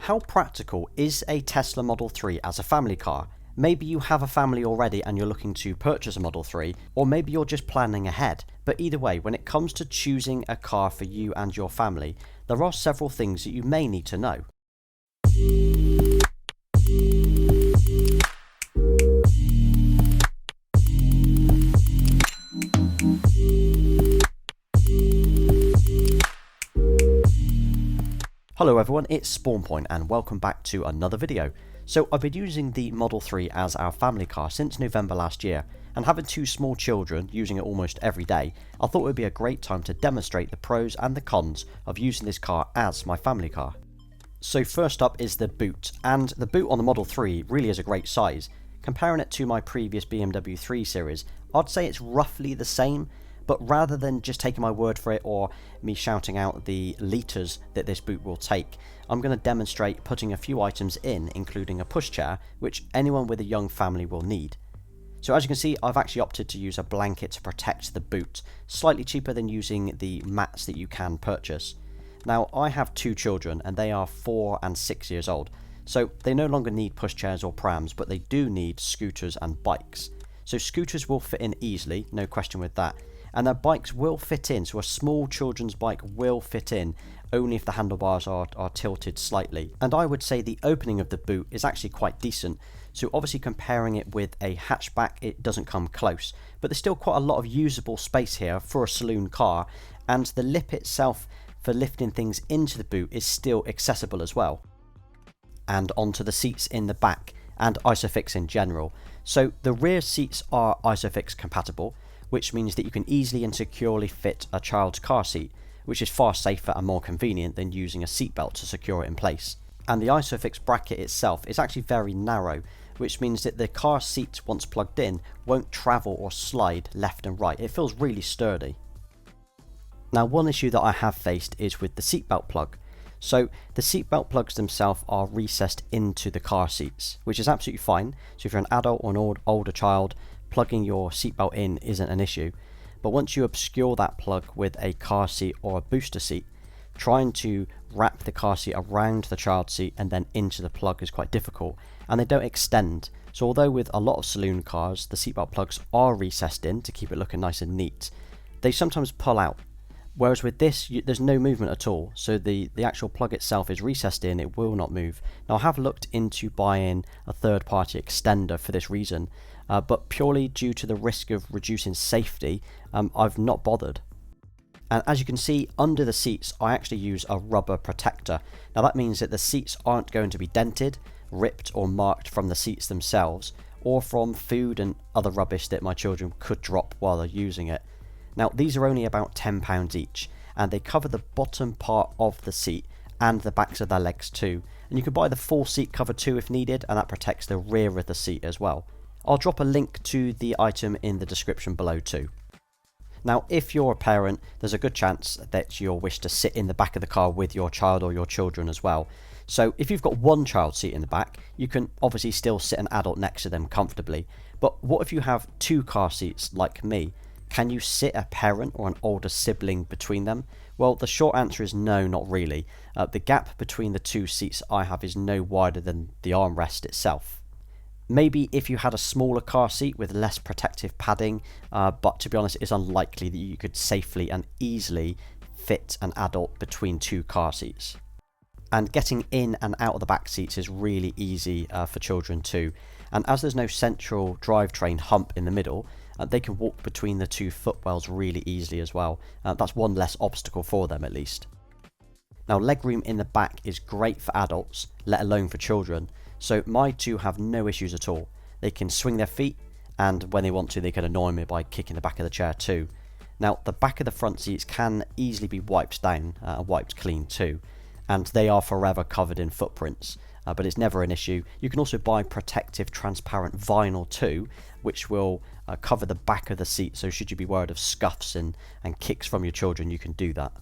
How practical is a Tesla Model 3 as a family car? Maybe you have a family already and you're looking to purchase a Model 3, or maybe you're just planning ahead. But either way, when it comes to choosing a car for you and your family, there are several things that you may need to know. Hello everyone, it's SpawnPoiint and welcome back to another video. So I've been using the Model 3 as our family car since November last year, and having two small children using it almost every day, I thought it would be a great time to demonstrate the pros and the cons of using this car as my family car. So first up is the boot, and the boot on the Model 3 really is a great size. Comparing it to my previous BMW 3 Series, I'd say it's roughly the same. But rather than just taking my word for it or me shouting out the litres that this boot will take, I'm going to demonstrate putting a few items in, including a pushchair, which anyone with a young family will need. So as you can see, I've actually opted to use a blanket to protect the boot, slightly cheaper than using the mats that you can purchase. Now I have two children and they are 4 and 6 years old, so they no longer need pushchairs or prams, but they do need scooters and bikes. So scooters will fit in easily, no question with that. And their bikes will fit in, so a small children's bike will fit in, only if the handlebars are tilted slightly. And I would say the opening of the boot is actually quite decent, so obviously comparing it with a hatchback it doesn't come close, but there's still quite a lot of usable space here for a saloon car, and the lip itself for lifting things into the boot is still accessible as well. And onto the seats in the back, and Isofix in general. So the rear seats are Isofix compatible, which means that you can easily and securely fit a child's car seat, which is far safer and more convenient than using a seatbelt to secure it in place. And the Isofix bracket itself is actually very narrow, which means that the car seat, once plugged in, won't travel or slide left and right. It feels really sturdy. Now, one issue that I have faced is with the seatbelt plug. So the seatbelt plugs themselves are recessed into the car seats, which is absolutely fine. So if you're an adult or an older child, plugging your seatbelt in isn't an issue. But once you obscure that plug with a car seat or a booster seat, trying to wrap the car seat around the child seat and then into the plug is quite difficult, and they don't extend. So although with a lot of saloon cars the seatbelt plugs are recessed in to keep it looking nice and neat, they sometimes pull out. Whereas with this, there's no movement at all, so the actual plug itself is recessed in, it will not move. Now I have looked into buying a third-party extender for this reason, but purely due to the risk of reducing safety, I've not bothered. And as you can see, under the seats I actually use a rubber protector. Now that means that the seats aren't going to be dented, ripped or marked from the seats themselves, or from food and other rubbish that my children could drop while they're using it. Now these are only about £10 each, and they cover the bottom part of the seat and the backs of their legs too. And you can buy the full seat cover too if needed, and that protects the rear of the seat as well. I'll drop a link to the item in the description below too. Now if you're a parent, there's a good chance that you'll wish to sit in the back of the car with your child or your children as well. So if you've got one child seat in the back, you can obviously still sit an adult next to them comfortably. But what if you have two car seats like me? Can you sit a parent or an older sibling between them? Well, the short answer is no, not really. The gap between the two seats I have is no wider than the armrest itself. Maybe if you had a smaller car seat with less protective padding, but to be honest, it's unlikely that you could safely and easily fit an adult between two car seats. And getting in and out of the back seats is really easy for children too. And as there's no central drivetrain hump in the middle, they can walk between the two footwells really easily as well. That's one less obstacle for them at least. Now legroom in the back is great for adults, let alone for children. So my two have no issues at all. They can swing their feet, and when they want to they can annoy me by kicking the back of the chair too. Now the back of the front seats can easily be wiped down, wiped clean too, and they are forever covered in footprints. But it's never an issue. You can also buy protective transparent vinyl too, which will cover the back of the seat, so should you be worried of scuffs and kicks from your children, you can do that.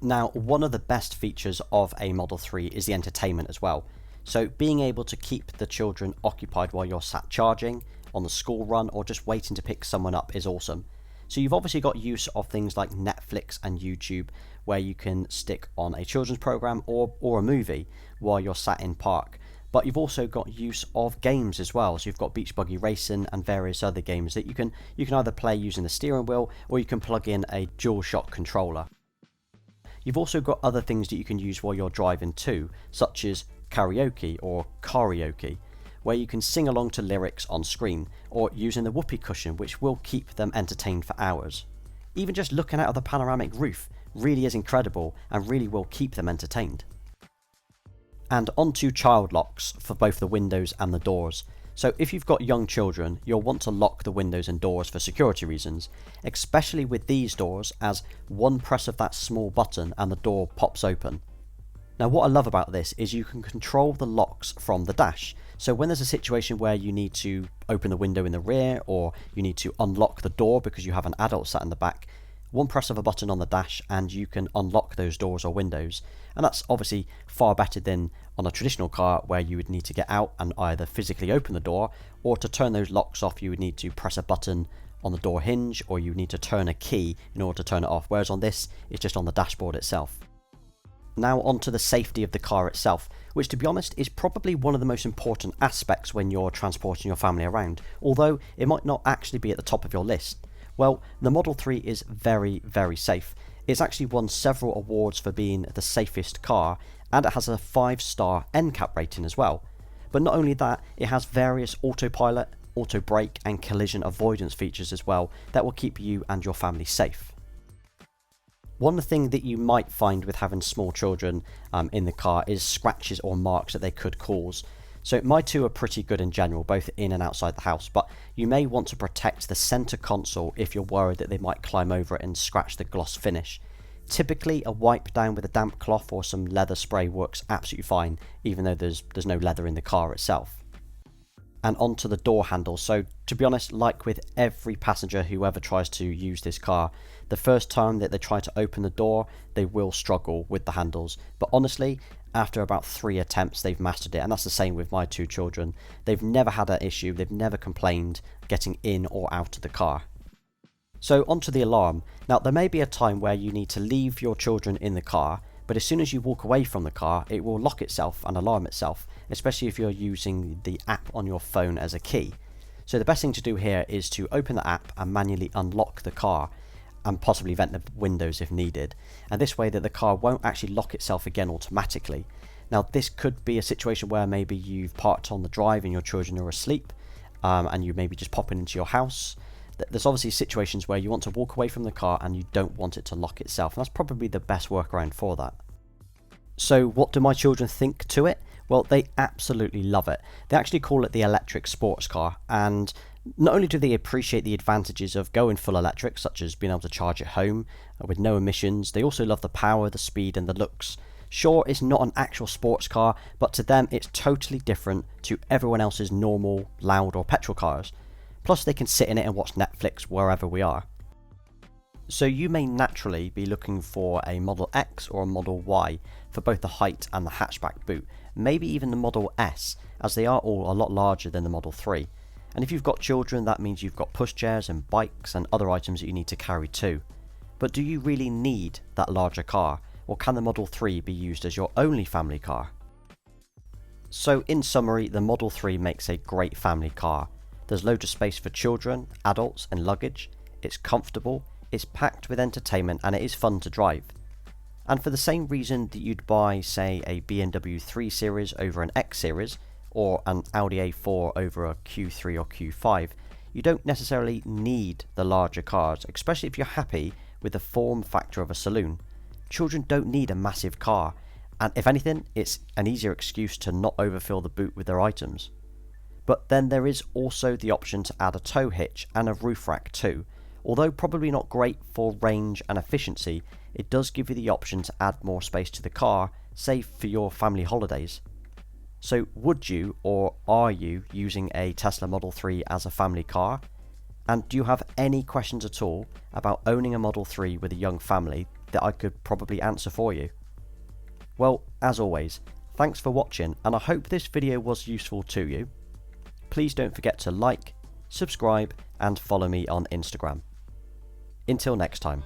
Now one of the best features of a Model 3 is the entertainment as well. So being able to keep the children occupied while you're sat charging, on the school run, or just waiting to pick someone up is awesome. So you've obviously got use of things like Netflix and YouTube, where you can stick on a children's program or a movie while you're sat in park. But you've also got use of games as well. So you've got Beach Buggy Racing and various other games that you can either play using the steering wheel, or you can plug in a DualShock controller. You've also got other things that you can use while you're driving too, such as karaoke or karaoke, where you can sing along to lyrics on screen, or using the whoopee cushion, which will keep them entertained for hours. Even just looking out of the panoramic roof really is incredible and really will keep them entertained. And onto child locks for both the windows and the doors. So if you've got young children, you'll want to lock the windows and doors for security reasons, especially with these doors, as one press of that small button and the door pops open. Now what I love about this is you can control the locks from the dash. So when there's a situation where you need to open the window in the rear, or you need to unlock the door because you have an adult sat in the back, one press of a button on the dash and you can unlock those doors or windows. And that's obviously far better than on a traditional car, where you would need to get out and either physically open the door, or to turn those locks off you would need to press a button on the door hinge, or you need to turn a key in order to turn it off, whereas on this it's just on the dashboard itself. Now onto the safety of the car itself, which to be honest is probably one of the most important aspects when you're transporting your family around, although it might not actually be at the top of your list. Well, the Model 3 is very, very safe. It's actually won several awards for being the safest car, and it has a 5-star NCAP rating as well. But not only that, it has various autopilot, auto brake and collision avoidance features as well that will keep you and your family safe. One thing that you might find with having small children in the car is scratches or marks that they could cause. So my two are pretty good in general, both in and outside the house, but you may want to protect the centre console if you're worried that they might climb over it and scratch the gloss finish. Typically a wipe down with a damp cloth or some leather spray works absolutely fine, even though there's no leather in the car itself. And onto the door handle. So to be honest, like with every passenger who ever tries to use this car, the first time that they try to open the door, they will struggle with the handles. But honestly, after about 3 attempts, they've mastered it. And that's the same with my 2 children. They've never had an issue. They've never complained getting in or out of the car. So onto the alarm. Now there may be a time where you need to leave your children in the car, but as soon as you walk away from the car, it will lock itself and alarm itself, especially if you're using the app on your phone as a key. So the best thing to do here is to open the app and manually unlock the car, and possibly vent the windows if needed, and this way that the car won't actually lock itself again automatically. Now this could be a situation where maybe you've parked on the drive and your children are asleep, and you maybe just popping into your house. There's obviously situations where you want to walk away from the car and you don't want it to lock itself, and that's probably the best workaround for that. So what do my children think to it? Well, they absolutely love it. They actually call it the electric sports car, and not only do they appreciate the advantages of going full electric, such as being able to charge at home with no emissions, they also love the power, the speed and the looks. Sure, it's not an actual sports car, but to them it's totally different to everyone else's normal, loud or petrol cars. Plus they can sit in it and watch Netflix wherever we are. So you may naturally be looking for a Model X or a Model Y for both the height and the hatchback boot, maybe even the Model S, as they are all a lot larger than the Model 3. And if you've got children, that means you've got pushchairs and bikes and other items that you need to carry too. But do you really need that larger car, or can the Model 3 be used as your only family car? So in summary, the Model 3 makes a great family car. There's loads of space for children, adults and luggage, it's comfortable, it's packed with entertainment and it is fun to drive. And for the same reason that you'd buy, say, a BMW 3 Series over an X Series, or an Audi A4 over a Q3 or Q5, you don't necessarily need the larger cars, especially if you're happy with the form factor of a saloon. Children don't need a massive car, and if anything, it's an easier excuse to not overfill the boot with their items. But then there is also the option to add a tow hitch and a roof rack too. Although probably not great for range and efficiency, it does give you the option to add more space to the car, say for your family holidays. So would you, or are you, using a Tesla Model 3 as a family car? And do you have any questions at all about owning a Model 3 with a young family that I could probably answer for you? Well, as always, thanks for watching, and I hope this video was useful to you. Please don't forget to like, subscribe and follow me on Instagram. Until next time.